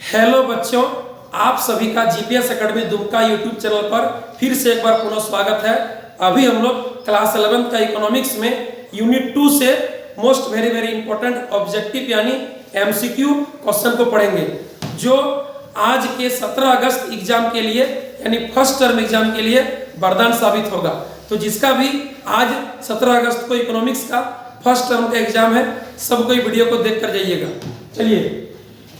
Hello बच्चों, आप सभी का GPS academy Dumka YouTube channel पर फिर से एक बार पुनः स्वागत है। अभी हम लोग क्लास 11 का इकोनॉमिक्स में यूनिट 2 से मोस्ट वेरी इंपॉर्टेंट ऑब्जेक्टिव यानी एमसीक्यू क्वेश्चन को पढ़ेंगे, जो आज के 17 अगस्त एग्जाम के लिए यानी फर्स्ट टर्म एग्जाम के लिए वरदान साबित होगा। तो जिसका भी आज 17 अगस्त को इकोनॉमिक्स का फर्स्ट टर्म का एग्जाम है, सब कोई वीडियो को देख कर जाइएगा। चलिए,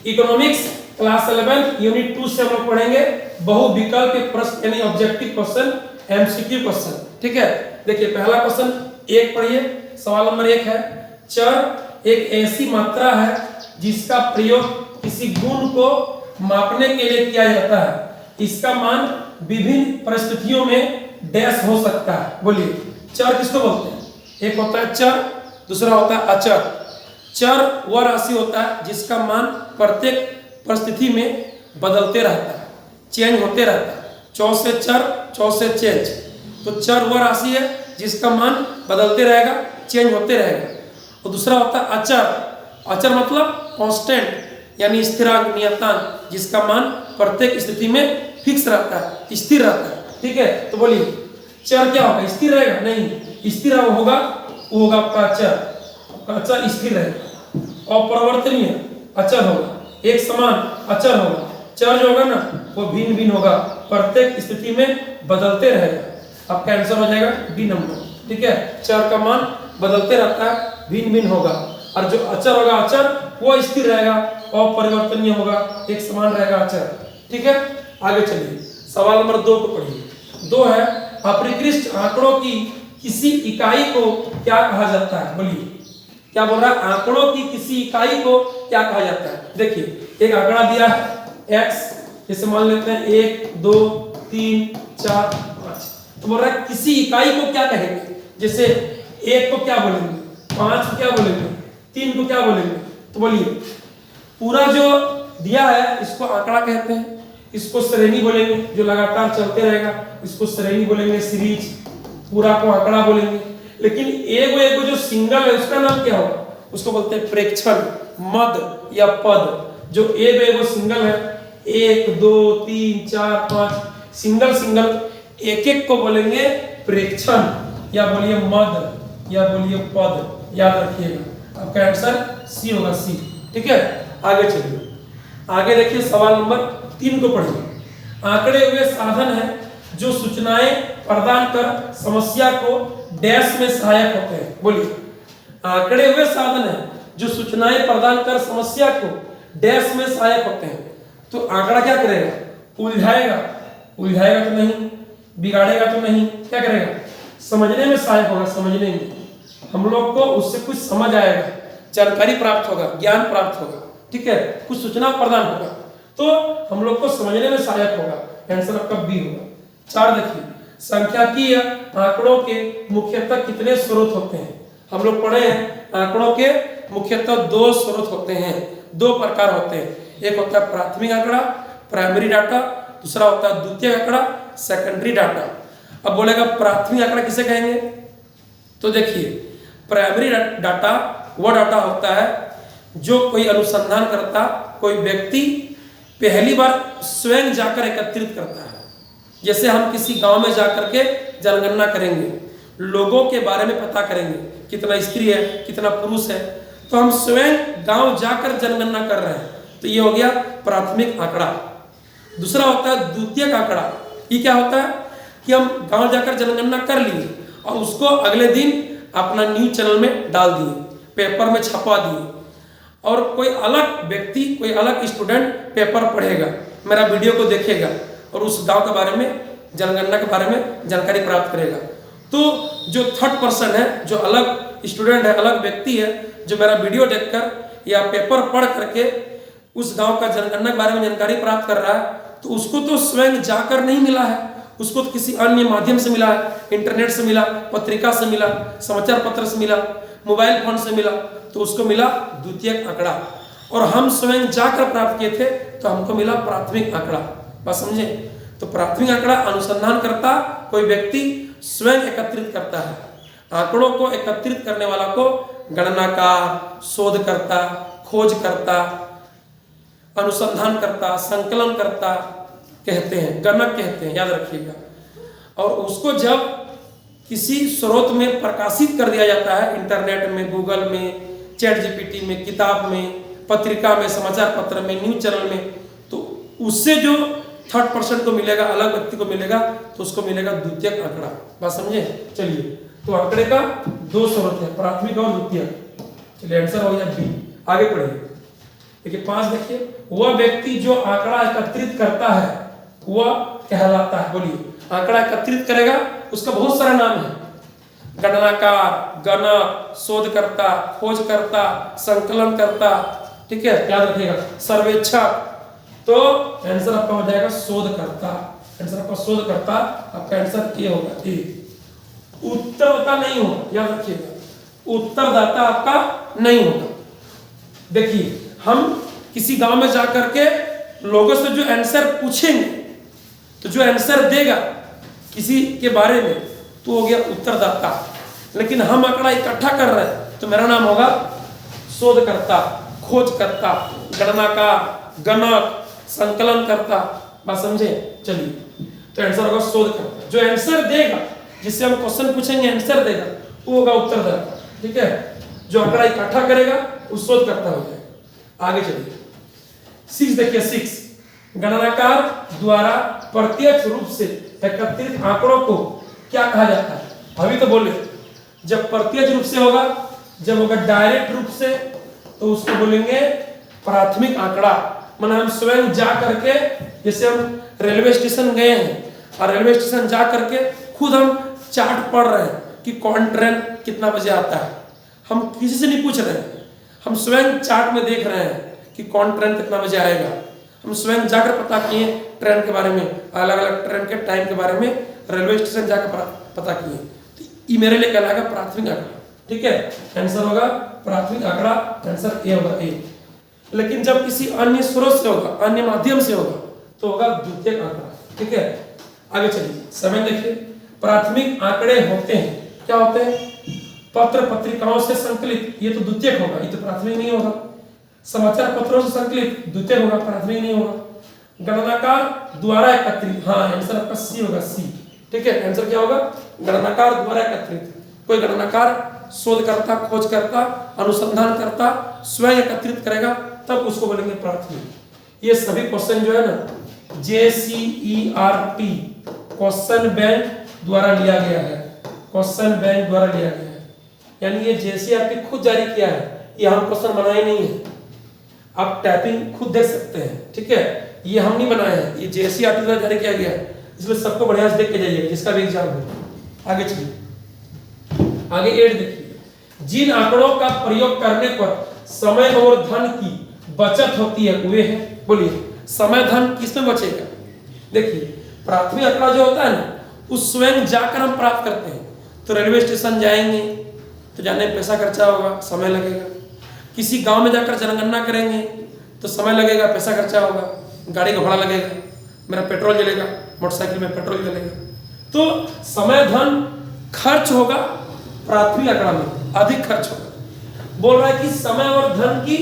इकोनॉमिक्स क्लास 11 यूनिट 2 से हम लोग पढ़ेंगे बहुविकल्प प्रश्न यानी ऑब्जेक्टिव क्वेश्चन, एमसीक्यू क्वेश्चन। ठीक है, देखिए पहला क्वेश्चन एक पढ़िए। सवाल नंबर 1 है, चर एक ऐसी मात्रा है जिसका प्रयोग किसी गुण को मापने के लिए किया जाता है, इसका मान विभिन्न परिस्थितियों में डैश हो सकता है। बोलिए, चर किसको बोलते हैं? एक होता है चर, दूसरा होता है अचर। चर वह राशि होता है जिसका मान प्रत्येक परिस्थिति में बदलते रहता है, चेंज होते रहता है। चौ से चर, चौ से चेंज। तो चर वह राशि है जिसका मान बदलते रहेगा, चेंज होते रहेगा। और दूसरा होता है अचर। अचर मतलब कांस्टेंट यानी स्थिरांक, नियतांक, जिसका मान प्रत्येक स्थिति में फिक्स रहता है, स्थिर रहता है। ठीक है, तो बोलिए चर क्या होगा? स्थिर रहेगा? नहीं, स्थिर होगा वो होगा आपका अचर। अचर स्थिर रहेगा। अपरिवर्तनीय अचर होगा, एक समान अचर होगा। चर जो होगा ना वो भिन्न भिन्न होगा, प्रत्येक स्थिति में बदलते रहेगा। आपका आंसर हो जाएगा बी नंबर। ठीक है, चर का मान बदलते रहता है, भिन्न भिन्न होगा। और जो अचर होगा, अचर वो स्थिर रहेगा, अपरिवर्तनीय होगा, एक समान रहेगा अचर। ठीक है, आगे चलिए, सवाल नंबर 2 को पढ़िए। 2 है, अपरिकृष्ट आंकड़ों की किसी इकाई को क्या कहा जाता है? बोलिए, क्या बोल रहा है? आंकड़ों की किसी इकाई को क्या कहा जाता है? देखिए, एक आंकड़ा दिया है x, जैसे मान लेते हैं 1 2 3 4 5। तो बोल रहा है किसी इकाई को क्या कहेंगे? जैसे 1 को क्या बोलेंगे, 5 को क्या बोलेंगे, 3 को क्या बोलेंगे? तो बोलिए, पूरा जो दिया है इसको आंकड़ा कहते हैं, इसको श्रेणी बोलेंगे, जो लगातार चलते रहेगा इसको श्रेणी बोलेंगे, सीरीज। पूरा को आंकड़ा बोलेंगे। लेकिन एगो जो सिंगल है उसका नाम क्या होगा? उसको बोलते हैं प्रेक्षण, मद या पद। जो एगो सिंगल है, 1 2 3 4 5 सिंगल एक एक को बोलेंगे प्रेक्षण, या बोलिए मद, या बोलिए पद। याद रखिएगा, आपका आंसर सी होगा, सी। ठीक है, आगे चलिए। आगे देखिए, सवाल नंबर 3 को पढ़िए। आंकड़े हुए साधन है जो सूचनाएं प्रदान कर समस्या को डैश में सहायक होते हैं। बोलिए, आंकड़े हुए साधन है जो सूचनाएं प्रदान कर समस्या को डैश में सहायक होते हैं। तो आंकड़ा क्या करेगा? उलझाएगा? उलझाएगा तो नहीं, बिगाड़ेगा तो नहीं, क्या करेगा? समझने में सहायक होगा। समझने में हम लोग को उससे कुछ समझ आएगा, जानकारी प्राप्त होगा, ज्ञान प्राप्त होगा। ठीक है, कुछ सूचना प्रदान होगा तो हम लोग को समझने में सहायक होगा। आंसर आपका बी होगा। 4 देखिए, सांख्यिकीय आंकड़ों के मुख्यतः कितने स्रोत होते हैं? हम लोग पढ़े हैं आंकड़ों के मुख्यतः 2 स्रोत होते हैं, 2 प्रकार होते हैं। एक होता है प्राथमिक आंकड़ा, प्राइमरी डाटा। दूसरा होता है द्वितीयक आंकड़ा, सेकेंडरी डाटा। अब बोलेगा प्राथमिक आंकड़ा किसे कहेंगे? तो देखिए, प्राइमरी डाटा वह डाटा होता है जो कोई अनुसंधान करता, कोई व्यक्ति पहली बार स्वयं जाकर एकत्रित करता है। जैसे हम किसी गांव में जाकर के जनगणना करेंगे, लोगों के बारे में पता करेंगे, कितना स्त्री है, कितना पुरुष है, तो हम स्वयं गांव जाकर जनगणना कर रहे हैं। तो ये हो गया प्राथमिक आंकड़ा। दूसरा होता है द्वितीयक आंकड़ा। ये क्या होता है कि हम गांव जाकर जनगणना कर लिए और उसको अगले दिन अपना न्यूज चैनल में डाल दिए, पेपर में छपवा दिए, और कोई अलग व्यक्ति, कोई अलग स्टूडेंट पेपर पढ़ेगा, मेरा वीडियो को देखेगा और उस गांव के बारे में, जनगणना के बारे में जानकारी प्राप्त करेगा। तो जो थर्ड पर्सन है, जो अलग स्टूडेंट है, अलग व्यक्ति है, जो मेरा वीडियो देखकर या पेपर पढ़ करके उस गांव का जनगणना के बारे में जानकारी प्राप्त कर रहा है, तो उसको तो स्वयं जाकर नहीं मिला है, उसको तो किसी अन्य माध्यम से मिला है। इंटरनेट से मिला, पत्रिका से मिला, समाचार पत्र से मिला, मोबाइल फोन से मिला, तो उसको मिला द्वितीयक आंकड़ा। और हम स्वयं जाकर प्राप्त किए थे तो हमको मिला प्राथमिक आंकड़ा। बात समझे? तो प्राथमिक आंकड़ा अनुसंधान करता कोई व्यक्ति स्वयं एकत्रित करता है। आंकड़ों को एकत्रित करने वाला को गणनाकार, शोधकर्ता, खोजकर्ता अनुसंधान करता, संकलन करता कहते हैं, गणक कहते हैं, याद रखिएगा। और उसको जब किसी स्रोत में प्रकाशित कर दिया जाता है, इंटरनेट में, गूगल में, चैट जीपीटी में, किताब में, पत्रिका में, समाचार पत्र में, न्यूज चैनल में, तो उससे जो थर्ड पर्सन को मिलेगा, अलग व्यक्ति को मिलेगा, तो उसको मिलेगा द्वितीयक आंकड़ा। बात समझे? चलिए, तो आंकड़े का दो स्रोत है, प्राथमिक और द्वितीयक। चलिए, आंसर हो गया बी। आगे पढ़िए, देखिए 5 देखिए, वह व्यक्ति जो आंकड़ा एकत्रित करता है वह कहलाता है। बोलिए, आंकड़ा एकत्रित करेगा, उसका बहुत सारा नाम है, गणनाकार, गणक, शोधकर्ता, खोजकर्ता, संकलन करता, ठीक है, याद रखिएगा, सर्वेक्षक। तो आंसर आपका हो जाएगा शोधकर्ता। आंसर आपका शोधकर्ता, आपका आंसर ए होगा, ए। उत्तरदाता नहीं होगा, याद रखिएगा, उत्तरदाता आपका नहीं होगा। देखिए, हम किसी गांव में जाकर के लोगों से जो आंसर पूछेंगे, तो जो आंसर देगा किसी के बारे में, तो हो गया उत्तरदाता। लेकिन हम आंकड़ा इकट्ठा कर रहे हैं, तो मेरा नाम होगा शोधकर्ता, खोजकर्ता, गणनाकार, गणक, संकलन करता। बात समझे? चलिए, तो आंसर होगा शोधकर्ता। जो आंसर देगा, जिससे हम क्वेश्चन पूछेंगे आंसर देगा, वो होगा उत्तरदाता। ठीक है, जो आंकड़ा इकट्ठा करेगा वो शोधकर्ता हो जाएगा। आगे चलिए, 6 देखिए, 6, गणनाकार द्वारा प्रत्यक्ष रूप से एकत्रित आंकड़ों को क्या कहा जाता है? अभी तो बोले, जब प्रत्यक्ष रूप से होगा, जब होगा डायरेक्ट रूप से, तो उसको बोलेंगे प्राथमिक आंकड़ा। माने हम स्वयं जा करके, जैसे हम रेलवे स्टेशन गए हैं और रेलवे स्टेशन जा करके खुद हम चार्ट पढ़ रहे हैं कि कौन ट्रेन कितना बजे आता है। हम किसी से नहीं पूछ रहे हैं, हम स्वयं चार्ट में देख रहे हैं कि कौन ट्रेन कितना बजे आएगा। हम स्वयं जाकर पता किए ट्रेन के बारे में, अलग अलग ट्रेन के टाइम के बारे में रेलवे स्टेशन जाकर पता किए। तो ये मेरे लिए कहलाएगा प्राथमिक आंकड़ा। ठीक है, आंसर होगा प्राथमिक आंकड़ा, आंसर ए होगा, ए। लेकिन जब किसी अन्य स्रोत से होगा, अन्य माध्यम से होगा, तो होगा द्वितीयक आंकड़ा। ठीक है, आगे चलिए, 7 देखिए, प्राथमिक आंकड़े होते हैं, क्या होते हैं? पत्र पत्रिकाओं से संकलित, ये तो द्वितीयक होगा, ये तो प्राथमिक नहीं होगा। समाचार पत्रों से संकलित, द्वितीयक होगा, प्राथमिक नहीं होगा। गणनाकार द्वारा एकत्रित, हाँ, आंसर आपका सी होगा, सी। ठीक है, आंसर क्या होगा? गणनाकार द्वारा एकत्रित। कोई गणनाकार शोधकर्ता, खोजकर्ता, अनुसंधान करता स्वयं एकत्रित करेगा, तब उसको बोलेंगे प्राथमिक। ये सभी क्वेश्चन जो है ना, JCERT क्वेश्चन बैंक द्वारा लिया गया है, क्वेश्चन बैंक द्वारा लिया गया है। यानी ये JCERT खुद जारी किया है, ये हम क्वेश्चन बनाए नहीं है। आप टाइपिंग खुद देख सकते हैं। ठीक है, ये हम नहीं बनाए हैं, ये JCERT द्वारा जारी किया गया है, इसलिए सबको बढ़िया से देख के जाइए, जिसका भी एग्जाम हो। आगे चलिए, आगे 8 देखिए, जिन आंकड़ों का प्रयोग करने पर समय और धन की बचत होती है वे है। बोलिए, समय धन किसमें बचेगा? देखिए, प्राथमिक आंकड़ा जो होता है ना, उस स्वयं जाकर हम प्राप्त करते हैं। तो रेलवे स्टेशन जाएंगे तो जाने में पैसा खर्चा होगा, समय लगेगा। किसी गांव में जाकर जनगणना करेंगे तो समय लगेगा, पैसा खर्चा होगा, गाड़ी का भाड़ा लगेगा, मेरा पेट्रोल जलेगा, मोटरसाइकिल में पेट्रोल जलेगा। तो समय धन खर्च होगा, प्राथमिक आंकड़ा में अधिक खर्च होगा। बोल रहा है कि समय और धन की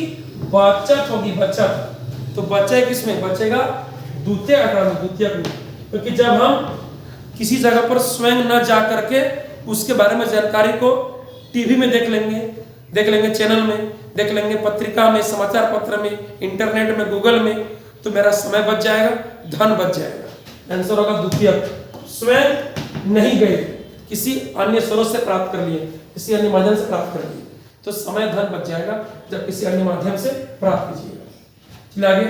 बचत होगी, बचत। तो बचे किसमें? बचेगा द्वितीयक आंकड़ा में, द्वितीयक में। क्योंकि जब हम किसी जगह पर स्वयं न जा करके उसके बारे में जानकारी को टीवी में देख लेंगे, चैनल में देख लेंगे, पत्रिका में, समाचार पत्र में, इंटरनेट में, गूगल में, तो मेरा समय बच जाएगा, धन बच जाएगा। आंसर होगा द्वितीयक। स्वयं नहीं गए, किसी अन्य स्रोत से प्राप्त कर लिए, किसी अन्य माध्यम से प्राप्त कर लिए, तो समय धन बच जाएगा जब किसी अन्य माध्यम से प्राप्त कीजिएगा। चलिए आगे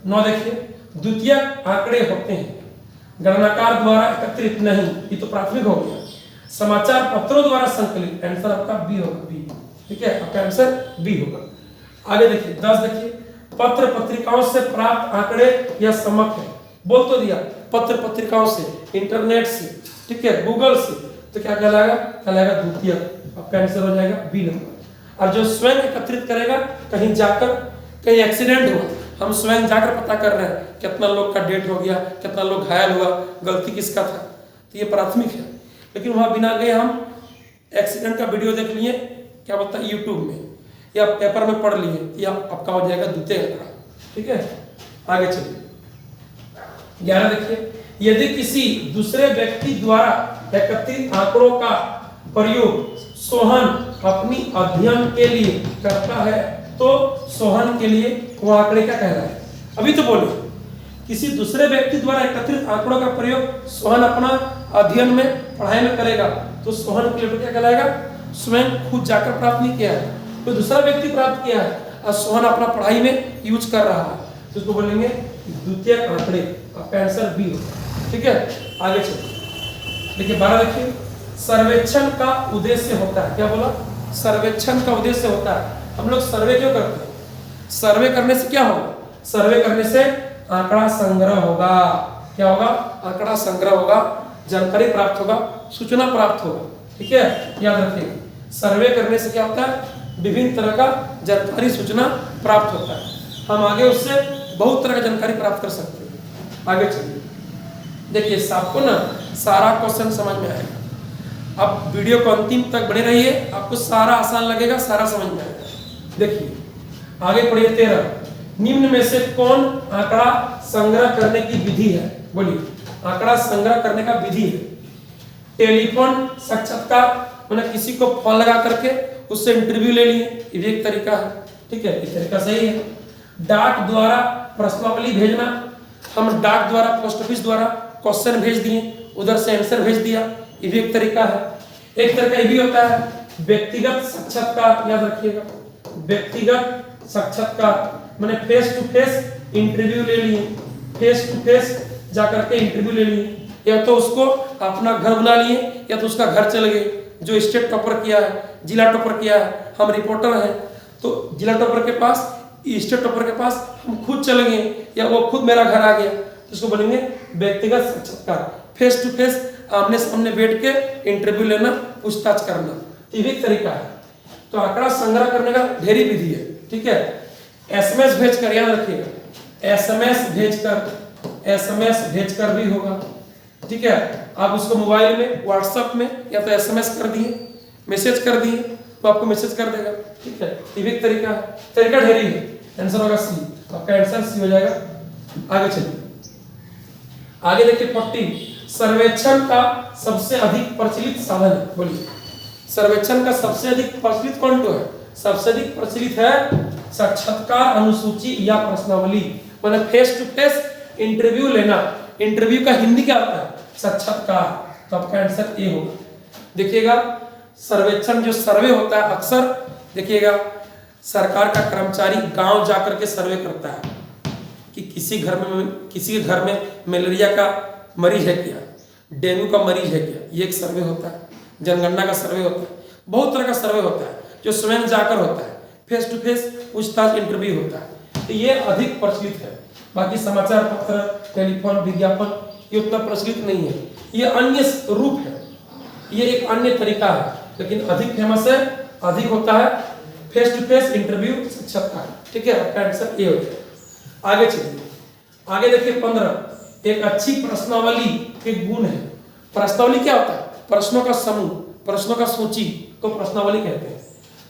9 देखिए, द्वितीयक आंकड़े होते हैं गणनाकार द्वारा एकत्रित नहीं, ये तो प्राथमिक हो गया। समाचार पत्रों द्वारा संकलित, आंसर आपका बी होगा, बी। ठीक है, आपका आंसर बी होगा। आगे देखिए 10 देखिए, पत्र पत्रिकाओं से प्राप्त आंकड़े या समक है। बोल तो दिया, पत्र पत्रिकाओं से, इंटरनेट से, ठीक है, गूगल से, तो क्या कहलाएगा? कहलाएगा द्वितीयक। आपका आंसर हो जाएगा बी नंबर। और जो स्वयं एकत्रित करेगा, कहीं जाकर, कहीं एक्सीडेंट हुआ, हम स्वयं जाकर पता कर रहे हैं कितना लोग का डेथ हो गया, कितना लोग घायल हुआ, गलती किसका था, तो ये प्राथमिक है। लेकिन वहां बिना गए हम एक्सीडेंट का वीडियो देख लिए, क्या बोलता है, यूट्यूब में या पेपर में पढ़ लिए, या आपका हो जाएगा द्वितीयक आंकड़ा। ठीक है, आगे चलिए 11 देखिए, यदि किसी दूसरे व्यक्ति द्वारा एकत्रित आंकड़ों का प्रयोग सोहन अपनी अध्ययन के लिए करता है तो सोहन के लिए वो आंकड़े क्या कह रहा है? अभी तो बोले किसी दूसरे व्यक्ति द्वारा एकत्रित आंकड़ों का प्रयोग सोहन अपना अध्ययन में पढ़ाई में करेगा तो सोहन के लिए तो क्या कहलाएगा? स्वयं खुद जाकर प्राप्त नहीं किया है, कोई दूसरा व्यक्ति प्राप्त किया है और सोहन अपना पढ़ाई में यूज कर रहा है तो उसको बोलेंगे द्वितीय आंकड़े। आपका आंसर बी होगा। ठीक है, आगे चलिए देखिए 12 देखिए, सर्वेक्षण का उद्देश्य होता है। क्या बोला? सर्वेक्षण का उद्देश्य होता है। हम लोग सर्वे क्यों करते हैं? सर्वे करने से क्या होगा? सर्वे करने से आंकड़ा संग्रह होगा। क्या होगा? आंकड़ा संग्रह होगा, जानकारी प्राप्त होगा, सूचना प्राप्त होगा। ठीक है, याद रखिएगा सर्वे करने से क्या होता है? विभिन्न तरह का जानकारी सूचना प्राप्त होता है। हम आगे उससे बहुत तरह की जानकारी प्राप्त कर सकते हैं। आगे चलिए देखिए, आपको ना सारा क्वेश्चन समझ में आएगा। आप वीडियो को अंतिम तक बने रहिए, आपको सारा आसान लगेगा, सारा समझ में आएगा। देखिए आगे पढ़िए 13, निम्न में से कौन आंकड़ा संग्रह करने की विधि है? बोलिए, आंकड़ा संग्रह करने का विधि है। टेलीफोन साक्षात्कार, मैंने किसी को फोन लगा करके उससे इंटरव्यू ले लिए, ये भी एक तरीका है। ठीक है, ये तरीका सही है। डाक द्वारा प्रश्नावली भेजना, हम डाक द्वारा पोस्ट ऑफिस द्वारा क्वेश्चन भेज दिए, उधर से आंसर भेज दिया, ये भी एक तरीका है। एक तरीका ये भी होता है व्यक्तिगत साक्षात्कार। याद रखिएगा, व्यक्तिगत साक्षात्कार मैंने फेस टू फेस इंटरव्यू ले लिए, फेस टू फेस जाकर के इंटरव्यू ले लिए, या तो उसको अपना घर बुला लिए या तो उसका घर चले गए। जो स्टेट टॉपर किया है, जिला टॉपर किया है, हम रिपोर्टर हैं तो जिला टॉपर के पास, स्टेट टॉपर के पास हम खुद चले गए या वो खुद मेरा घर आ गया तो उसको बोलेंगे व्यक्तिगत साक्षात्कार। फेस टू फेस आमने सामने बैठ के इंटरव्यू लेना, पूछताछ करना, ये भी एक तरीका है। तो आंकड़ा संग्रह करने का ढेरी विधि है। ठीक है, एसएमएस भेजकर, याद रखिएगा एसएमएस भेजकर भी होगा। ठीक है, आप उसको मोबाइल में, व्हाट्सएप में या तो एसएमएस कर दिए, मैसेज कर दिए तो आपको मैसेज कर देगा। ठीक है, ये भी एक तरीका है। तरीका ढेरी है। आंसर होगा सी, आपका आंसर सी हो जाएगा। आगे चलिए, आगे देखिए 14, सर्वेक्षण का सबसे अधिक प्रचलित साधन है। बोलिए, सर्वेक्षण का सबसे अधिक प्रचलित कौन तो है? सबसे अधिक प्रचलित है साक्षात्कार, अनुसूची या प्रश्नावली। मतलब फेस टू फेस इंटरव्यू लेना। इंटरव्यू का हिंदी क्या होता है? साक्षात्कार। तो आपका आंसर ए होगा। देखिएगा सर्वेक्षण जो सर्वे होता है, अक्सर देखिएगा सरकार का कर्मचारी गांव जाकर के सर्वे करता है कि किसी के घर में मलेरिया का मरीज है क्या, डेंगू का मरीज है क्या, ये एक सर्वे होता है। जनगणना का सर्वे होता है, बहुत तरह का सर्वे होता है जो स्वयं जाकर होता है। फेस टू फेस पूछताछ इंटरव्यू होता है, तो ये अधिक प्रचलित है। बाकी समाचार पत्र, टेलीफोन, विज्ञापन ये उतना प्रचलित नहीं है, ये अन्य रूप है, ये एक अन्य तरीका है, लेकिन अधिक फेमस है, अधिक होता है फेस टू फेस इंटरव्यू साक्षात्कार। ठीक है, आपका आंसर ए हो जाएगा। आगे चलिए, आगे देखिए 15, एक अच्छी प्रश्नावली के गुण है। प्रश्नावली क्या होता है? प्रश्नों का समूह, प्रश्नों का सूची को प्रश्नावली कहते हैं।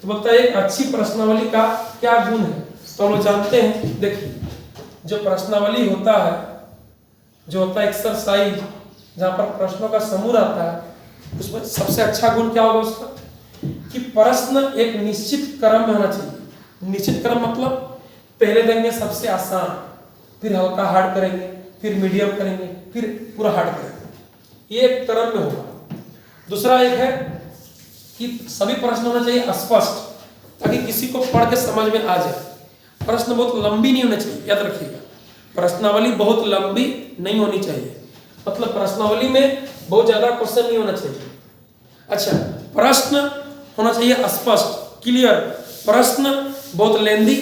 तो बोलता है एक अच्छी प्रश्नावली का क्या गुण है? तो हम लोग जानते हैं, देखिए जो प्रश्नावली होता है, जो होता है एक्सरसाइज, जहाँ पर प्रश्नों का समूह रहता है, उसमें सबसे अच्छा गुण क्या होगा उसका? कि प्रश्न एक निश्चित क्रम में होना चाहिए। निश्चित क्रम मतलब पहले देंगे सबसे आसान, फिर हल्का हार्ड करेंगे, फिर मीडियम करेंगे, फिर पूरा हार्ड करेंगे, ये एक क्रम में होगा। दूसरा एक है कि सभी प्रश्न होना चाहिए स्पष्ट, ताकि किसी को पढ़ के समझ में आ जाए। प्रश्न बहुत लंबी नहीं होना चाहिए, याद रखिएगा प्रश्नावली बहुत लंबी नहीं होनी चाहिए, मतलब प्रश्नावली में बहुत ज्यादा क्वेश्चन नहीं होना चाहिए। अच्छा, प्रश्न होना चाहिए स्पष्ट, क्लियर। प्रश्न बहुत लेंदी,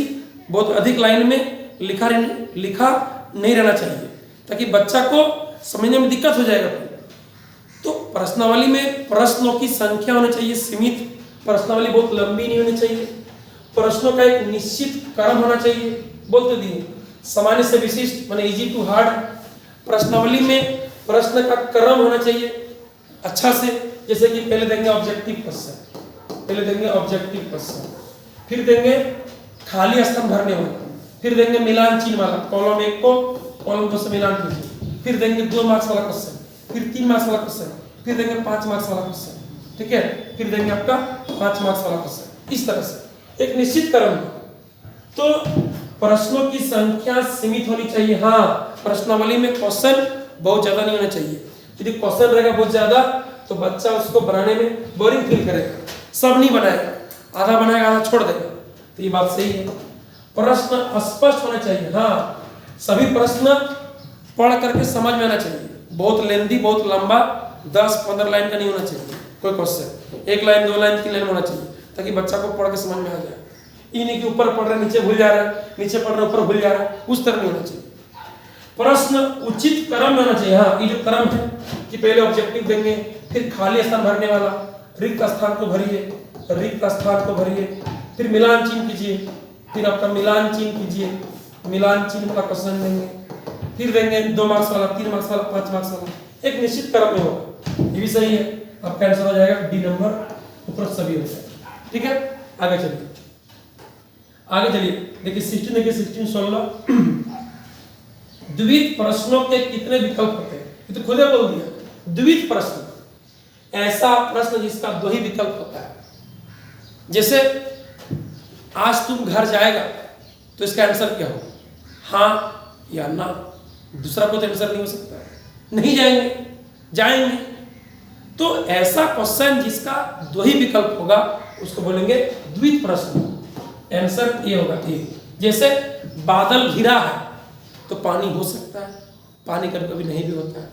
बहुत अधिक लाइन में लिखा नहीं रहना चाहिए, ताकि बच्चा को समझने में दिक्कत हो जाएगा। तो प्रश्नावली में प्रश्नों की संख्या होनी चाहिए सीमित, प्रश्नावली बहुत लंबी नहीं होनी चाहिए, प्रश्नों का एक निश्चित क्रम होना चाहिए। बोलते दिए सामान्य से विशिष्ट माने इजी टू हार्ड। प्रश्नावली में प्रश्न का क्रम होना चाहिए अच्छा से, जैसे कि पहले देंगे ऑब्जेक्टिव क्वेश्चन, फिर देंगे खाली स्थान भरने वाला, फिर देंगे मिलान चिन्ह वाला, कॉलम 1 को कॉलम 2 से मिलान कीजिए। फिर देंगे 2 मार्क्स वाला क्वेश्चन, फिर 3 मार्क्स वाला क्वेश्चन, फिर देंगे 5 मार्क्स वाला क्वेश्चन, ठीक है, फिर देंगे आपका 5 मार्क्स वाला क्वेश्चन। इस तरह से एक निश्चित क्रम में। तो प्रश्नों की संख्या सीमित होनी चाहिए। हाँ, प्रश्नावली में क्वेश्चन बहुत ज्यादा नहीं होना चाहिए। यदि क्वेश्चन रहेगा बहुत ज्यादा तो बच्चा उसको बनाने में बोरिंग फील करेगा, सब नहीं बनाएगा, आधा बनाएगा आधा छोड़ देगा। तो ये बात सही है। प्रश्न स्पष्ट होना चाहिए। हाँ, सभी प्रश्न पढ़ करके समझ में आना चाहिए। बहुत लेंथी, बहुत लंबा 10-15 लाइन का नहीं होना चाहिए कोई क्वेश्चन। 1 लाइन 2 लाइन 3 लाइन होना चाहिए ताकि बच्चा को पढ़ के समझ में आ जाए। ये नहीं कि ऊपर पढ़ रहा है नीचे भूल जा रहा है, नीचे पढ़ रहा है ऊपर भूल जा रहा है, उस तरह नहीं होना चाहिए। प्रश्न उचित क्रम में होना चाहिए। हाँ, ये जो क्रम है कि पहले ऑब्जेक्टिव देंगे, फिर खाली स्थान भरने वाला, रिक्त स्थान को भरिए, रिक्त स्थान को भरिए, फिर मिलान चिन्ह कीजिए, फिर आपका मिलान चिन्ह कीजिए, मिलान चिन्ह वाला क्वेश्चन देंगे, फिर देंगे 2 मार्क्स वाला, 3 मार्क्स वाला, 5 मार्क्स वाला, एक निश्चित क्रम में होगा। ये भी सही है, आपका आंसर हो जाएगा डी नंबर, उपरोक्त सभी हो जाएगा। ठीक है, आगे चलिए, आगे चलिए। देखिए 16 देखिए 16 16 द्विविध प्रश्नों के कितने विकल्प होते हैं? ये तो खुद ही बोल दिया। द्विविध प्रश्न ऐसा प्रश्न जिसका 2 ही विकल्प होता है। जैसे आज तुम घर जाएगा तो इसका आंसर क्या हो? हाँ या ना। दूसरा कोई आंसर नहीं हो सकता। नहीं जाएंगे, जाएंगे। तो ऐसा क्वेश्चन जिसका 2 ही विकल्प होगा उसको बोलेंगे द्विविध प्रश्न। आंसर ये होगा ए। जैसे बादल घिरा है तो पानी हो सकता है, पानी कभी कभी नहीं भी होता है।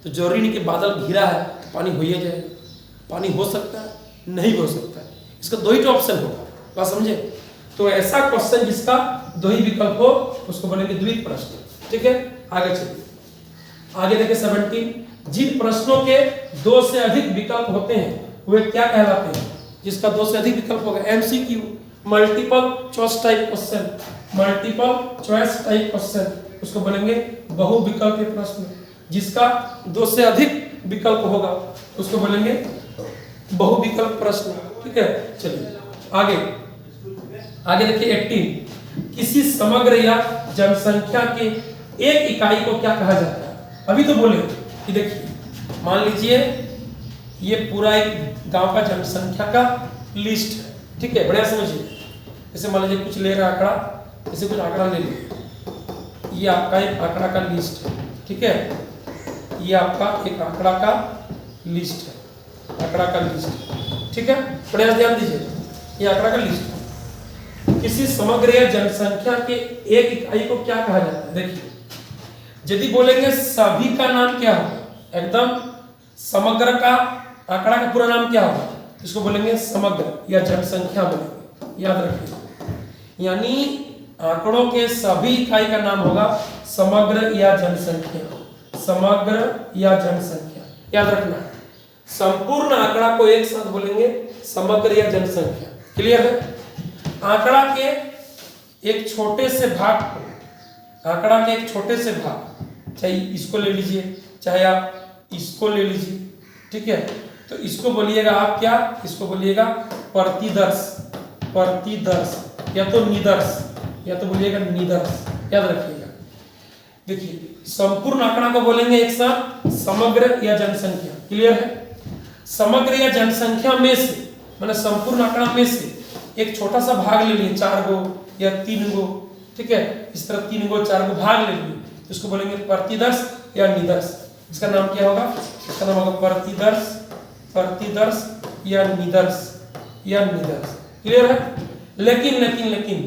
तो जरूरी नहीं कि बादल घिरा है तो पानी हो ही जाएगा। पानी हो सकता है, नहीं भी हो सकता है। इसका 2 ही तो ऑप्शन होगा, बात समझे? तो ऐसा क्वेश्चन जिसका 2 ही विकल्प हो उसको बोलेंगे द्विविध प्रश्न। ठीक है, आगे चलिए। आगे देखिए 17 जिन प्रश्नों के 2 से अधिक विकल्प होते हैं वे क्या कहलाते हैं? जिसका 2 से अधिक विकल्प होगा MCQ, multiple choice type question, multiple choice type question, उसको बोलेंगे बहुविकल्पीय प्रश्न। जिसका 2 से अधिक विकल्प होगा उसको बोलेंगे बहुविकल्प प्रश्न। ठीक है, चलिए आगे। आगे देखिए 18 किसी समग्र या जनसंख्या के एक इकाई को क्या कहा जाता है? अभी तो बोले कि देखिए मान लीजिए ये पूरा एक गांव का जनसंख्या का लिस्ट है। ठीक है, बढ़िया समझिए। जैसे मान लीजिए कुछ ले रहा आंकड़ा, जैसे कुछ आंकड़ा ले लीजिए, ये आपका एक आंकड़ा का लिस्ट है। ठीक है, ये आपका एक आंकड़ा का लिस्ट है, आंकड़ा का लिस्ट। ठीक है, बढ़िया ध्यान दीजिए, ये आंकड़ा का लिस्ट है। किसी समग्र या जनसंख्या के एक इकाई को क्या कहा जाता है? देखिए यदि बोलेंगे सभी का नाम क्या होगा? एकदम समग्र का आंकड़ा का पूरा नाम क्या होगा? इसको बोलेंगे समग्र या जनसंख्या बोलेंगे, याद रखिए। यानी आंकड़ों के सभी इकाई का नाम होगा समग्र या जनसंख्या, समग्र या जनसंख्या, याद रखना है। संपूर्ण आंकड़ा को एक साथ बोलेंगे समग्र या जनसंख्या। क्लियर है? आंकड़ा के एक छोटे से भाग को, आंकड़ा के एक छोटे से भाग, चाहे इसको ले लीजिए चाहे आप इसको ले लीजिए। ठीक है, तो इसको बोलिएगा आप क्या? इसको बोलिएगा प्रतिदर्श, प्रतिदर्श या तो निदर्श, या तो बोलिएगा निदर्श, याद रखिएगा। देखिए संपूर्ण आंकड़ा को बोलेंगे एक साथ समग्र या जनसंख्या। क्लियर है? समग्र या जनसंख्या में से, मतलब संपूर्ण आंकड़ा में से एक छोटा सा भाग ले लिए, 4 गो या 3 गो। ठीक है, इस तरह 3 गो 4 गो भाग ले लिए तो इसको बोलेंगे प्रतिदर्श या निदर्श। इसका नाम क्या होगा? इसका नाम होगा प्रतिदर्श, प्रतिदर्श या निदर्श, या निदर्श। क्लियर है? लेकिन लेकिन लेकिन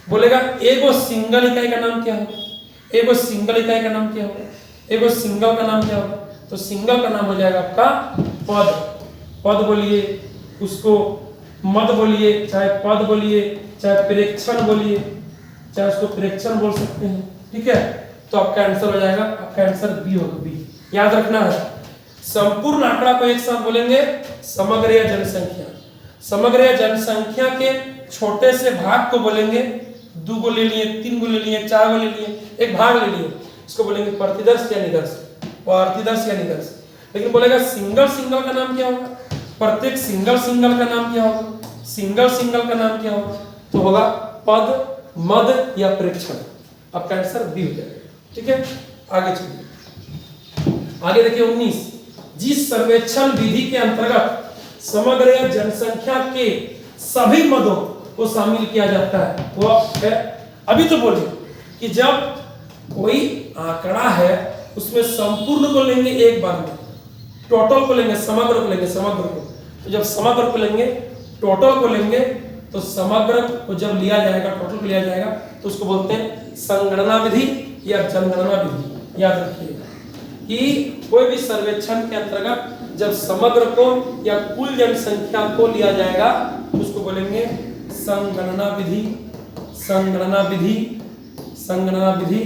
बोलेगा एगो सिंगल इकाई का नाम क्या होगा? एगो सिंगल इकाई का नाम क्या होगा? एगो सिंगल का नाम क्या होगा? तो सिंगल का नाम हो जाएगा आपका पद। पद बोलिए, उसको मद बोलिए, चाहे पद बोलिए, चाहे प्रेक्षण बोलिए, चाहे उसको प्रेक्षण बोल सकते हैं। ठीक है, तो आपका आंसर हो जाएगा, आपका आंसर बी होगा, बी। याद रखना है, संपूर्ण आंकड़ा को एक साथ बोलेंगे समग्र या जनसंख्या, समग्र या जनसंख्या के छोटे से भाग को बोलेंगे, 2 गो ले लिए, 3 गो ले लिए, 4 गो ले लिए, एक भाग ले लिए, इसको बोलेंगे प्रतिदर्श या निदर्श, प्रतिदर्श या निदर्श। लेकिन बोलेगा सिंगल सिंगल का नाम क्या होगा? प्रत्येक सिंगल सिंगल का नाम क्या होगा? सिंगल सिंगल का नाम क्या होगा? तो होगा पद मद या प्रेक्षण। आपका आंसर बी हो जाएगा। ठीक है, आगे चलिए। आगे देखिए 19, जिस सर्वेक्षण विधि के अंतर्गत समग्र जनसंख्या के सभी मदों को शामिल किया जाता है वह है, अभी तो बोले कि जब कोई आंकड़ा है उसमें संपूर्ण को लेंगे एक बार में, टोटल को लेंगे, समग्र को लेंगे, समग्र को, तो जब समग्र को लेंगे, टोटल को लेंगे, तो समग्र को जब लिया जाएगा, टोटल को लिया जाएगा, तो उसको बोलते हैं संगणना विधि या जनगणना विधि। याद रखिएगा कि कोई भी सर्वेक्षण के अंतर्गत जब समग्र को या कुल जनसंख्या को लिया जाएगा तो उसको बोलेंगे संगणना विधि, संगणना विधि, संगणना विधि,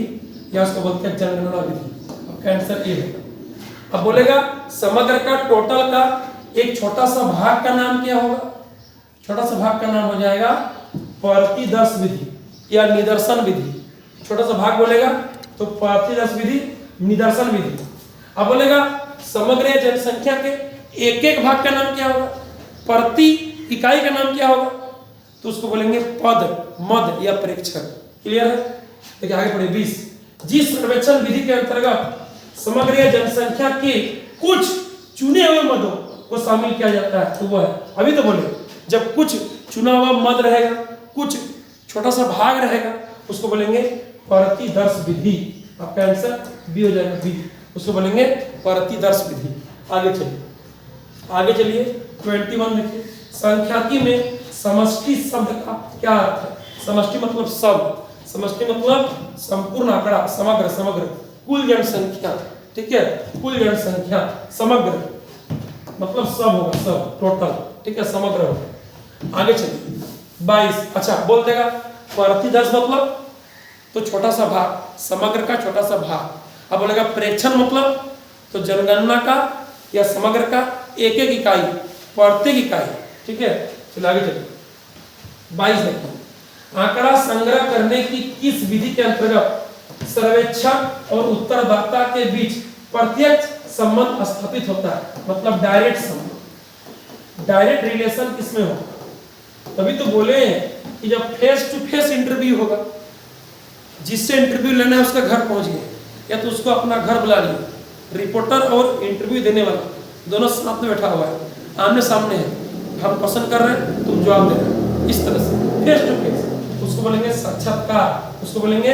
या उसको बोलते हैं जनगणना विधि। आपका आंसर ये है। अब बोलेगा समग्र का, टोटल का एक छोटा सा भाग का नाम क्या होगा? छोटा सा भाग का नाम हो जाएगा प्रतिदर्श विधि या निदर्शन विधि। छोटा सा भाग बोलेगा तो प्रतिदर्श विधि, निदर्शन विधि। अब बोलेगा समग्र जनसंख्या के एक एक भाग का नाम क्या होगा? प्रति इकाई का नाम क्या होगा? तो उसको बोलेंगे पद, मद या प्रेक्षण। क्लियर है? देखिए आगे पढ़िए 20, जिस सर्वेक्षण विधि के अंतर्गत समग्र जनसंख्या के कुछ चुने हुए मदों को शामिल किया जाता है तो वह है, अभी तो बोले जब कुछ चुना हुआ मद रहेगा, कुछ छोटा सा भाग रहेगा, उसको बोलेंगे प्रतिदर्श विधि। आपका आंसर बी हो जाएगा, बी। उसको बोलेंगे प्रतिदर्श विधि। आगे चलिए, आगे चलिए 21 देखिए, सांख्यिकी में समष्टि शब्द का क्या अर्थ है? समष्टि मतलब सब, समष्टि मतलब संपूर्ण आंकड़ा, समग्र, समग्र, कुल जनसंख्या। ठीक है, कुल जनसंख्या, समग्र मतलब सब होगा, सब, टोटल। ठीक है, समग्र होगा। आगे चलिए 22, अच्छा बोल देगा प्रतिदर्श मतलब तो छोटा सा भाग, समग्र का छोटा सा भाग। अब बोलेगा प्रेक्षण मतलब तो जनगणना का या समग्र का एक एक इकाई, प्रत्येक इकाई। ठीक है, चलिए आगे चलिए 22 देखिए, आंकड़ा संग्रह करने की किस विधि के अंतर्गत सर्वेक्षक और उत्तरदाता के बीच प्रत्यक्ष संबंध स्थापित होता है? मतलब डायरेक्ट संबंध, डायरेक्ट रिलेशन किसमें होगा? तभी तो बोले कि जब फेस टू फेस इंटरव्यू होगा, जिससे इंटरव्यू लेना है उसका घर पहुंच गए या तो उसको अपना घर बुला लिया, रिपोर्टर और इंटरव्यू देने वाला दोनों साथ में बैठा हुआ है, आमने सामने है, हम क्वेश्चन कर रहे हैं, तुम जवाब दे रहे हो, इस तरह से फेस टू फेस, उसको बोलेंगे साक्षात्कार, उसको बोलेंगे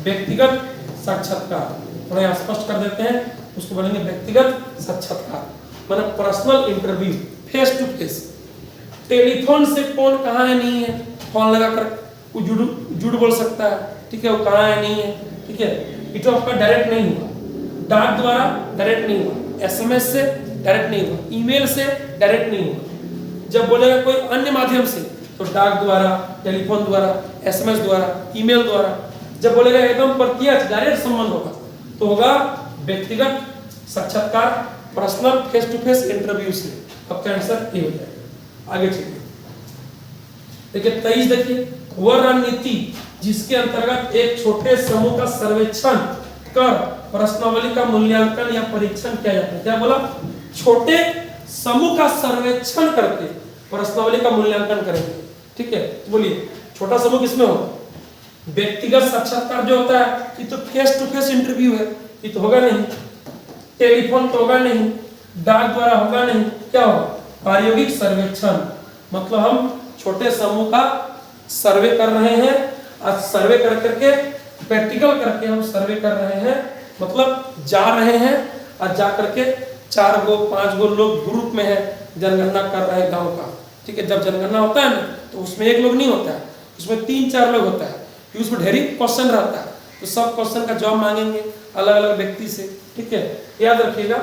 व्यक्तिगत साक्षात्कार। थोड़ा यहाँ स्पष्ट कर देते हैं, उसको बोलेंगे व्यक्तिगत साक्षात्कार, मतलब personal interview, face to face. Telephone से कौन कहाँ है नहीं है, फोन लगाकर वो जुड़ बोल सकता है। ठीक है, वो कहाँ है नहीं है। ठीक है, ये तो आपका डायरेक्ट नहीं हुआ, डाक द्वारा डायरेक्ट नहीं हुआ, एसएमएस से डायरेक्ट नहीं हुआ, ईमेल से डायरेक्ट नहीं हुआ। जब बोलेगा कोई अन्य माध्यम से तो डाक द्वारा, टेलीफोन द्वारा, एसएमएस द्वारा, ईमेल द्वारा। जब बोलेगा एकदम प्रत्यक्ष डायरेक्ट संबंध होगा तो होगा व्यक्तिगत साक्षात्कार, personal face to face interview से। आपका आंसर ए हो जाएगा। आगे चलिए देखिए 23 देखिए, वह रणनीति जिसके अंतर्गत एक छोटे समूह का सर्वेक्षण कर प्रश्नावली का मूल्यांकन या परीक्षण किया जाता है। क्या बोला? छोटे समूह का सर्वेक्षण करके प्रश्नावली का मूल्यांकन करेंगे। ठीक है, तो बोलिए छोटा समूह किसमें होगा? व्यक्तिगत साक्षात्कार जो होता है ये तो फेस टू फेस इंटरव्यू है, ये तो होगा नहीं, टेलीफोन तो होगा नहीं, डाक द्वारा होगा नहीं, क्या होगा? प्रायोगिक सर्वेक्षण, मतलब हम छोटे समूह का सर्वे कर रहे हैं, आज सर्वे कर करके प्रैक्टिकल करके हम सर्वे कर रहे हैं, मतलब जा रहे हैं और जा करके 4 गो 5 गो लोग ग्रुप में है, जनगणना कर रहे हैं गांव का। ठीक है, जब जनगणना होता है ना तो उसमें एक लोग नहीं होता है, उसमें 3-4 लोग होता है, कि उसमें ढेरी क्वेश्चन रहता है, तो सब क्वेश्चन का जवाब मांगेंगे अलग अलग व्यक्ति से। ठीक है, याद रखिएगा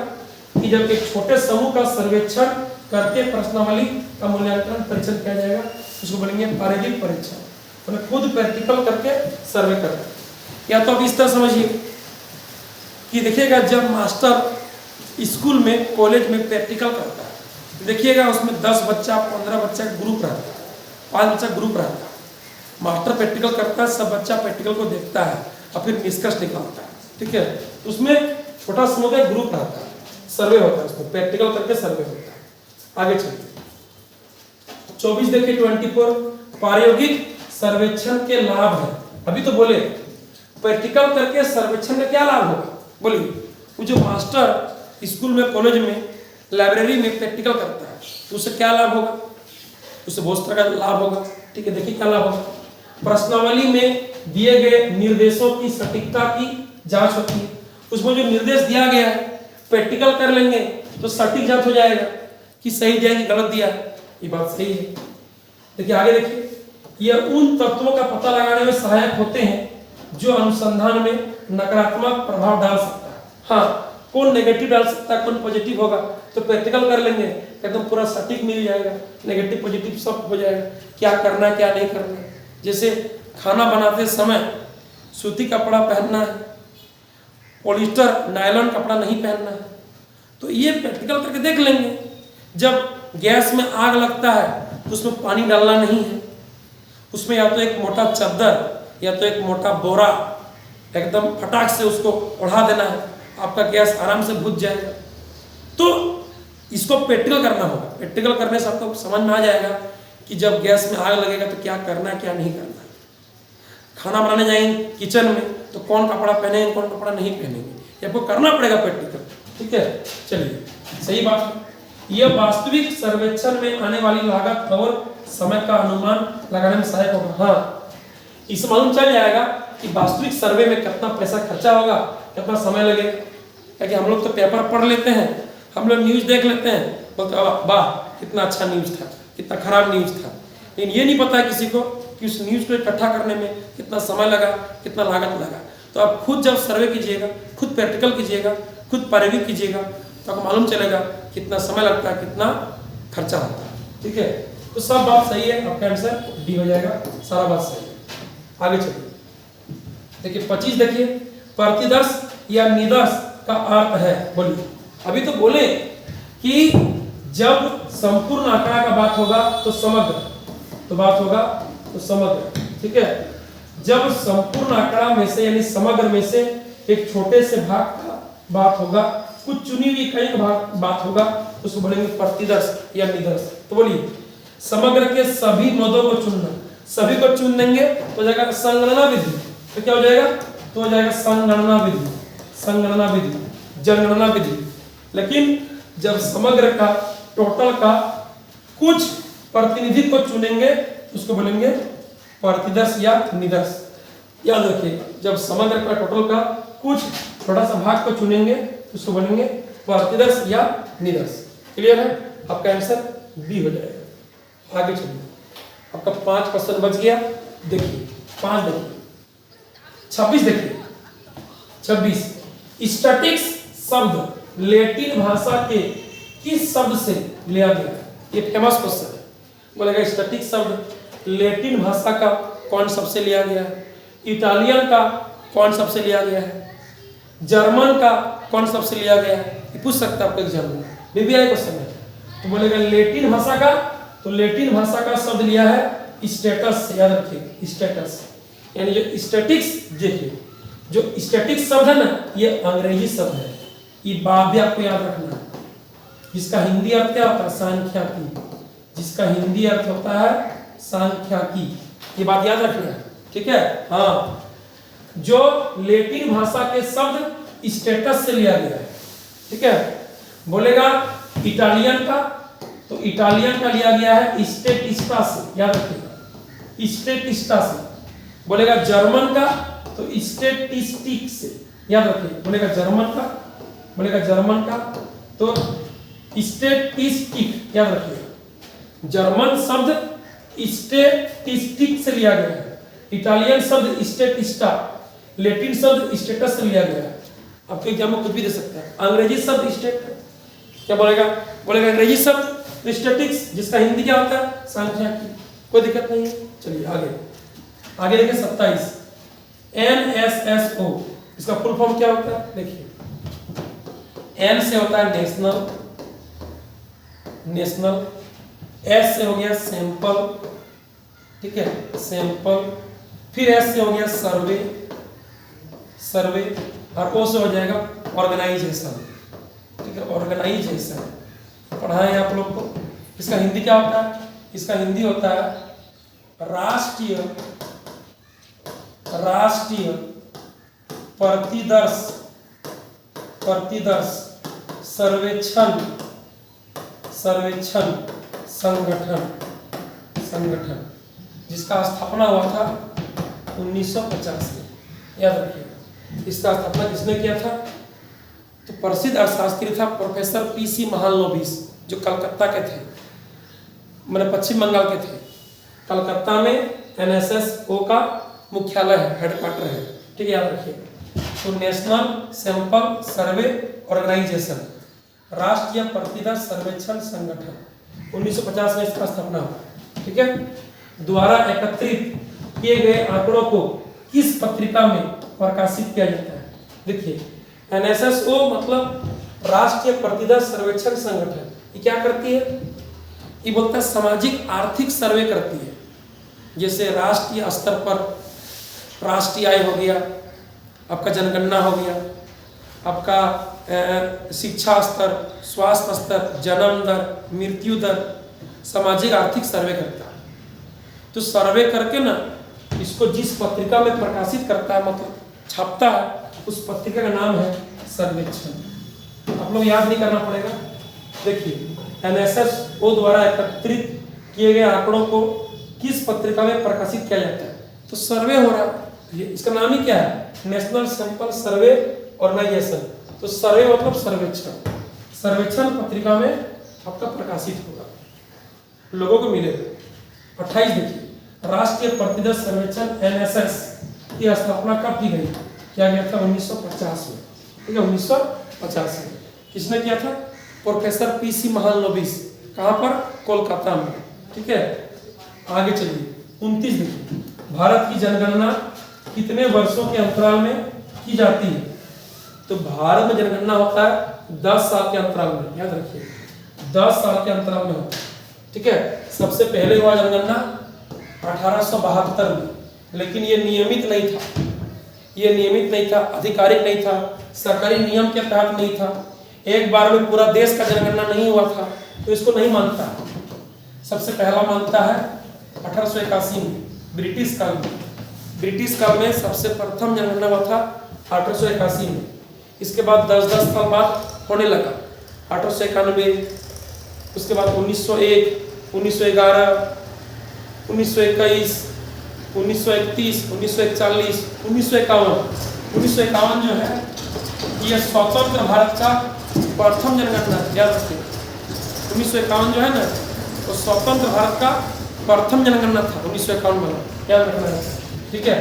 कि जब एक छोटे समूह का सर्वेक्षण करके प्रश्नावली का मूल्यांकन परीक्षण किया जाएगा उसको बोलेंगे प्रायोगिक परीक्षण, मतलब खुद प्रैक्टिकल करके सर्वे करना। या तो आप इस तरह समझिए कि देखिएगा जब मास्टर स्कूल में, कॉलेज में प्रैक्टिकल करता है, देखिएगा उसमें 10 बच्चा 15 बच्चा ग्रुप रहता है, 5 बच्चा ग्रुप रहता है। मास्टर प्रैक्टिकल करता है, सब बच्चा प्रैक्टिकल को देखता है और फिर निष्कर्ष निकालता है। ठीक है, उसमें छोटा समूह का ग्रुप रहता है, सर्वे होता है, उसमें प्रैक्टिकल करके सर्वे होता है। आगे चलिए 24 देखिए 24, प्रायोगिक सर्वेक्षण के लाभ है। अभी तो बोले प्रैक्टिकल करके सर्वेक्षण का क्या लाभ होगा, बोलिए। वो जो मास्टर स्कूल में, कॉलेज में, लाइब्रेरी में प्रैक्टिकल करता है तो उससे क्या लाभ होगा, उससे बहुत तरह का लाभ होगा। ठीक है, देखिए क्या लाभ होगा। प्रश्नावली में दिए गए निर्देशों की सटीकता की जांच होती है। उसमें जो निर्देश दिया गया है प्रैक्टिकल कर लेंगे तो सटीक जांच हो जाएगा कि सही दिया कि गलत दिया है। ये बात सही है। देखिए आगे देखिए, यह उन तत्वों का पता लगाने में सहायक होते हैं जो अनुसंधान में नकारात्मक प्रभाव डाल सकता है। हाँ, कौन नेगेटिव डाल सकता है, कौन पॉजिटिव होगा, तो प्रैक्टिकल कर लेंगे एकदम पूरा सटीक मिल जाएगा, नेगेटिव पॉजिटिव सब हो जाएगा, क्या करना है क्या नहीं करना है। जैसे खाना बनाते समय सूती कपड़ा पहनना है, पॉलिस्टर नायलॉन कपड़ा नहीं पहनना है, तो ये प्रैक्टिकल करके देख लेंगे। जब गैस में आग लगता है तो उसमें पानी डालना नहीं है, उसमें या तो एक मोटा चादर या तो एक मोटा बोरा एकदम फटाक से उसको उड़ा देना है, आपका गैस आराम से बुझ जाएगा। तो इसको प्रैक्टिकल करना होगा। प्रैक्टिकल करने से आपको समझ में आ जाएगा कि जब गैस में आग लगेगा तो क्या करना है क्या नहीं करना है। खाना बनाने जाएंगे किचन में तो कौन कपड़ा पहनेंगे कौन कपड़ा नहीं पहनेंगे, ये आपको करना पड़ेगा प्रैक्टिकल। ठीक है, चलिए सही बात है। यह वास्तविक सर्वेक्षण में आने वाली लागत और समय का अनुमान लगाने में सहायक होगा। हाँ, इस मालूम चल जाएगा कि वास्तविक सर्वे में कितना पैसा खर्चा होगा, कितना समय लगेगा। क्योंकि हम लोग तो पेपर पढ़ लेते हैं, हम लोग न्यूज़ देख लेते हैं, बोलते वाह कितना अच्छा न्यूज़ था, कितना खराब न्यूज़ था, लेकिन ये नहीं पता है किसी को कि उस न्यूज़ को इकट्ठा करने में कितना समय लगा, कितना लागत लगा। तो आप खुद जब सर्वे कीजिएगा, खुद प्रैक्टिकल कीजिएगा, खुद प्रायोगिक कीजिएगा तो आपको मालूम चलेगा कितना समय लगता है, कितना खर्चा होता है। ठीक है, तो सब बात सही है, आपका आंसर डी हो जाएगा, सारा बात सही है। आगे चलिए, देखिए 25 देखिए, प्रतिदर्श या निदर्श का अर्थ है, बोलिए। अभी तो बोले कि जब संपूर्ण आंकड़ा का बात होगा तो समग्र, तो बात होगा तो समग्र। ठीक है, जब संपूर्ण आंकड़ा में से यानी समग्र में से एक छोटे से भाग का बात होगा, कुछ चुनी हुई इकाई का भाग बात होगा, उसको बोलेंगे प्रतिदर्श या निदर्श। तो बोलिए, समग्र के सभी मदों को चुनना, सभी को चुन देंगे तो हो जाएगा संगणना विधि। तो क्या हो जाएगा, तो हो जाएगा संगणना विधि, संगणना विधि, जनगणना विधि। लेकिन जब समग्र का, टोटल का कुछ प्रतिनिधि को चुनेंगे उसको बोलेंगे प्रतिदर्श या निदर्श। याद रखिए, जब समग्र का, टोटल का कुछ थोड़ा सा भाग को चुनेंगे उसको बोलेंगे प्रतिदर्श या निदर्श। क्लियर है, आपका आंसर बी हो जाएगा। आगे चलिए, आपका 5 क्वेश्चन बच गया। देखिए 5 देखिए, 26 देखिए, 26 स्टैटिक्स शब्द लैटिन भाषा के किस शब्द से लिया गया? ये फेमस क्वेश्चन है। बोलेगा स्टैटिक शब्द लैटिन भाषा का कौन शब्द से लिया गया है, इटालियन का कौन शब्द से लिया गया है, जर्मन का कौन शब्द से लिया गया है, ये पूछ सकता है आपको एग्जाम में, बीबीआई क्वेश्चन है। तो बोलेगा लैटिन भाषा का, तो लैटिन भाषा का शब्द लिया है स्टेटस से। याद रखिए स्टेटस, यानी जो स्टैटिक्स, देखिए जो स्टैटिक शब्द है ना ये अंग्रेजी शब्द है, ये बात भी आपको याद रखना है। जिसका हिंदी अर्थ क्या होता है, सांख्यिकी, जिसका हिंदी अर्थ होता है सांख्यिकी, ये बात याद रखना है। ठीक है, हाँ, जो लैटिन भाषा के शब्द स्टेटस से लिया गया है। ठीक है, बोलेगा इटालियन का, तो इटालियन का लिया गया है स्टेटिस्टा से, याद रखिएगा स्टेटिस्टा से। बोलेगा जर्मन का तो स्टेटिस्टिक से, याद रखिए। बोलेगा जर्मन का, बोलेगा जर्मन का तो स्टेटिस्टिक, याद रखिए। जर्मन शब्द स्टेटिस्टिक से लिया गया है, इटालियन शब्द स्टेटिस्टा, लैटिन शब्द स्टेटस से लिया गया है। आपके एग्जाम में कुछ भी दे सकता है। अंग्रेजी शब्द स्टेट, क्या बोलेगा, बोलेगा अंग्रेजी शब्द स्टैटिक्स, जिसका हिंदी क्या होता है सांख्यिकी, कोई दिक्कत नहीं है। चलिए आगे, आगे देखिए 27 NSSO, इसका फुल फॉर्म क्या होता है? देखिए N से होता है नेशनल, नेशनल, S से हो गया सैंपल, ठीक है सैंपल, फिर S से हो गया सर्वे, सर्वे, और O से हो जाएगा ऑर्गेनाइजेशन। ठीक है, ऑर्गेनाइजेशन पढ़ा है आप लोग को। इसका हिंदी क्या होता है? इसका हिंदी होता है राष्ट्रीय प्रतिदर्श सर्वेक्षण संगठन जिसका स्थापना हुआ था 1950 में। याद रखिएगा, इसका स्थापना किसने किया था? तो प्रसिद्ध अर्थशास्त्री था प्रोफेसर पीसी महालनोबिस, जो कलकत्ता के थे, मतलब पश्चिम बंगाल के थे। कलकत्ता में एनएसएसओ का मुख्यालय है, हेडक्वार्टर है। ठीक है, याद रखिएगा। तो नेशनल सैंपल सर्वे ऑर्गेनाइजेशन, राष्ट्रीय प्रतिदर्श सर्वेक्षण संगठन, 1950 में इसका स्थापना हुआ। ठीक है, द्वारा एकत्रित किए गए आंकड़ों को किस पत्रिका में प्रकाशित किया जाता है? देखिए, एनएसएसओ मतलब राष्ट्रीय प्रतिदर्श सर्वेक्षण संगठन, ये क्या करती है? ये बोलता है सामाजिक आर्थिक सर्वे करती है। जैसे राष्ट्रीय स्तर पर राष्ट्रीय आय हो गया, आपका जनगणना हो गया, आपका शिक्षा स्तर, स्वास्थ्य स्तर, जन्म दर, मृत्यु दर, सामाजिक आर्थिक सर्वे करता है। तो सर्वे करके ना इसको जिस पत्रिका में प्रकाशित करता है, मतलब छापता है, उस पत्रिका का नाम है सर्वेक्षण। आप लोग याद नहीं करना पड़ेगा। देखिए, एनएसएसओ द्वारा एकत्रित किए गए आंकड़ों को किस पत्रिका में प्रकाशित किया जाता है? तो सर्वे हो रहा है, इसका नाम ही क्या है? National sample survey organisation. तो सर्वे मतलब सर्वेक्षण, सर्वेक्षण पत्रिका में आपका प्रकाशित होगा, लोगों को मिलेगा। 28 देखिए, राष्ट्रीय प्रतिदर्श सर्वेक्षण एनएसएस की स्थापना कब की गई? किया गया था 1950 में। ठीक है, 1950 में। किसने किया था? Professor PC Mahalanobis. कहाँ पर? कोलकाता में। ठीक है, आगे चलिए। 29 देखिए, भारत की जनगणना कितने वर्षों के अंतराल में की जाती है? तो भारत में जनगणना होता है 10 साल के अंतराल में। याद रखिए, 10 साल के अंतराल में होता है। ठीक है, सबसे पहले हुआ जनगणना 1872 में, लेकिन ये नियमित नहीं था, ये नियमित नहीं था, आधिकारिक नहीं था, सरकारी नियम के तहत नहीं था। एक बार में पूरा देश का जनगणना नहीं हुआ था, तो इसको नहीं मानता। सबसे पहला मानता है 1881 में, ब्रिटिश काल में। ब्रिटिश काल में सबसे प्रथम जनगणना हुआ था 1881 में। इसके बाद 10-10 साल बाद होने लगा 1891, उसके बाद 1901, 1911, 1921, 1931, 1941, 1951। 1951 जो है ये स्वतंत्र भारत का प्रथम जनगणना। याद रखिए, 1951 जो है ना, तो स्वतंत्र भारत का प्रथम जनगणना था 1951 वाला। याद रखना है। ठीक है,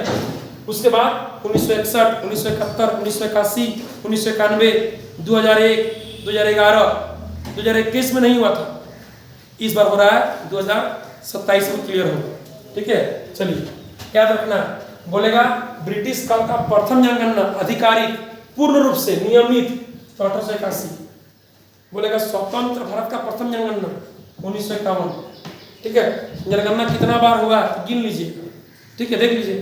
उसके बाद 1961, 1971, 1981, 1991, 2001, 2011, 2021 में नहीं हुआ था। इस बार हो रहा है 2027 में क्लियर होगा। ठीक है, चलिए याद रखना। बोलेगा ब्रिटिश काल का प्रथम जनगणना आधिकारिक पूर्ण रूप से नियमित तो 1881। बोलेगा स्वतंत्र भारत का प्रथम जनगणना 1951। ठीक है, जनगणना कितना बार हुआ गिन लीजिए। ठीक है, देख लीजिए,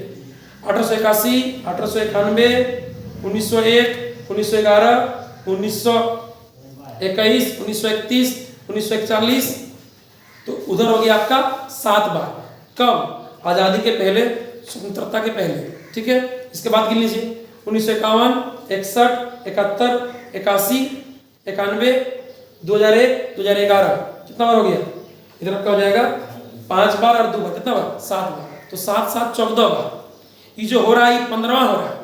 1881, 1891, 1901, 1911, 1921, 1931, 1941। तो उधर हो गया आपका 7 बार। कब? आज़ादी के पहले, स्वतंत्रता के पहले। ठीक है, इसके बाद गिन लीजिए, 1951, 61, 71, 81, 91, 2001, 2011। कितना बार हो गया? इधर आपका हो जाएगा 5 बार और 2 बार, कितना बार? 7 बार। तो 7 7 14 बार। ये जो हो रहा है ये 15वां हो रहा है,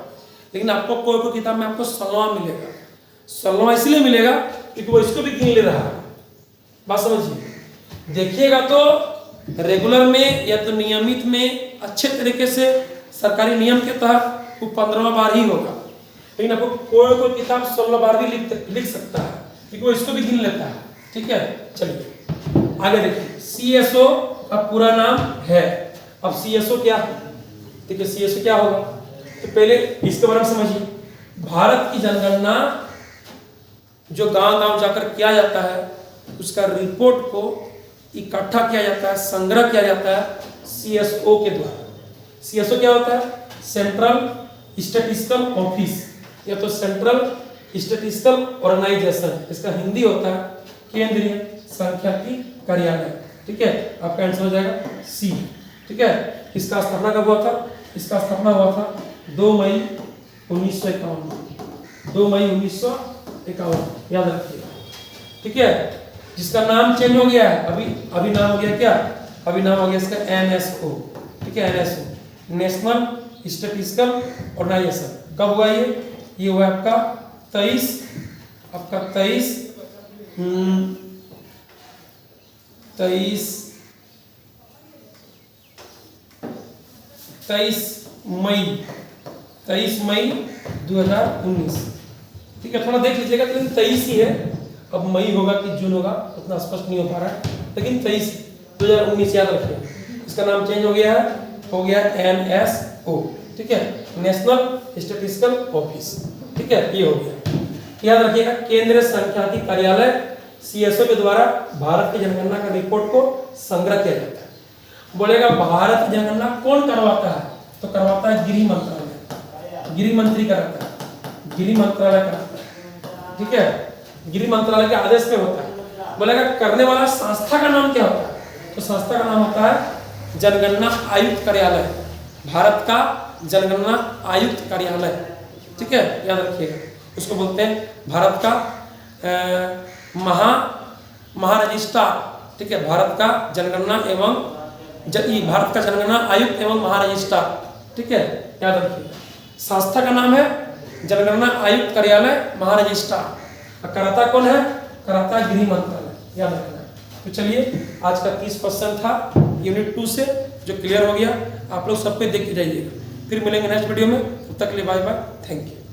लेकिन आपको कोई कोई किताब में आपको 16वां मिलेगा। 16वां इसलिए मिलेगा क्योंकि वो इसको भी गिन ले रहा है। बात समझिए, देखिएगा तो रेगुलर में या तो नियमित में अच्छे तरीके से सरकारी नियम के तहत वो 15वां बार ही होगा, लेकिन आपको कोई कोई किताब 16 बार भी लिख सकता है क्योंकि वो इसको भी गिन लेता है। ठीक है, चलिए आगे देखिए। सीएसओ का पूरा नाम है। अब सीएसओ क्या है? ठीक है, सीएसओ क्या होगा? तो पहले इसके बारे में समझिए। भारत की जनगणना जो गांव-गांव जाकर किया जाता है, उसका रिपोर्ट को इकट्ठा किया जाता है, संग्रह किया जाता है सीएसओ के द्वारा। सीएसओ क्या होता है? सेंट्रल स्टैटिस्टिकल ऑफिस, या तो सेंट्रल स्टैटिस्टिकल ऑर्गेनाइजेशन। इसका हिंदी होता है केंद्रीय सांख्यिकी कार्यालय। ठीक है, आपका आंसर हो जाएगा सी। ठीक है। इसका स्थापना कब हुआ था? इसका स्थापना हुआ था 2 मई 1951, 2 मई 1951, याद रखिएगा, ठीक है। जिसका नाम चेंज हो गया है, अभी नाम हो गया क्या? अभी नाम हो गया इसका NSO, ठीक है, NSO, नेशनल स्टैटिस्टिकल ऑर्गेनाइजेशन। कब हुआ ये हुआ आपका 23 मई 2019, ठीक है। थोड़ा देख लीजिएगा, लेकिन 23 ही है, अब मई होगा कि जून होगा उतना स्पष्ट नहीं हो पा रहा है, लेकिन 23 2019 याद रखिए। इसका नाम चेंज हो गया NSO, ठीक है, नेशनल स्टैटिस्टिकल ऑफिस, ठीक है, ये हो गया। याद रखिएगा, केंद्रीय सांख्यिकी कार्यालय CSO के द्वारा भारत की जनगणना का रिपोर्ट को संग्रह किया जाता है। बोलेगा भारत की जनगणना कौन करवाता है? तो करवाता है गृह मंत्रालय, गृह मंत्री कराता है, गृह मंत्रालय कराता है, ठीक है, गृह मंत्रालय के आदेश पे होता है। बोलेगा करने वाला संस्था का नाम क्या होता है? तो संस्था का नाम होता है जनगणना आयुक्त कार्यालय, भारत का जनगणना आयुक्त कार्यालय, ठीक है, याद रखिएगा। उसको बोलते हैं भारत का महारजिस्ट्रार, ठीक है, भारत का जनगणना एवं भारत का जनगणना आयुक्त एवं महारजिस्ट्रार, ठीक है, याद रखिएगा। संस्था का नाम है जनगणना आयुक्त कार्यालय महारजिस्ट्रार। कराता कौन है? कराता गृह मंत्रालय, याद रखना। तो चलिए, आज का 30 क्वेश्चन था यूनिट 2 से, जो क्लियर हो गया। आप लोग सब पे देख के जाइएगा। फिर मिलेंगे नेक्स्ट वीडियो में, तब तक के लिए बाय बाय, थैंक यू।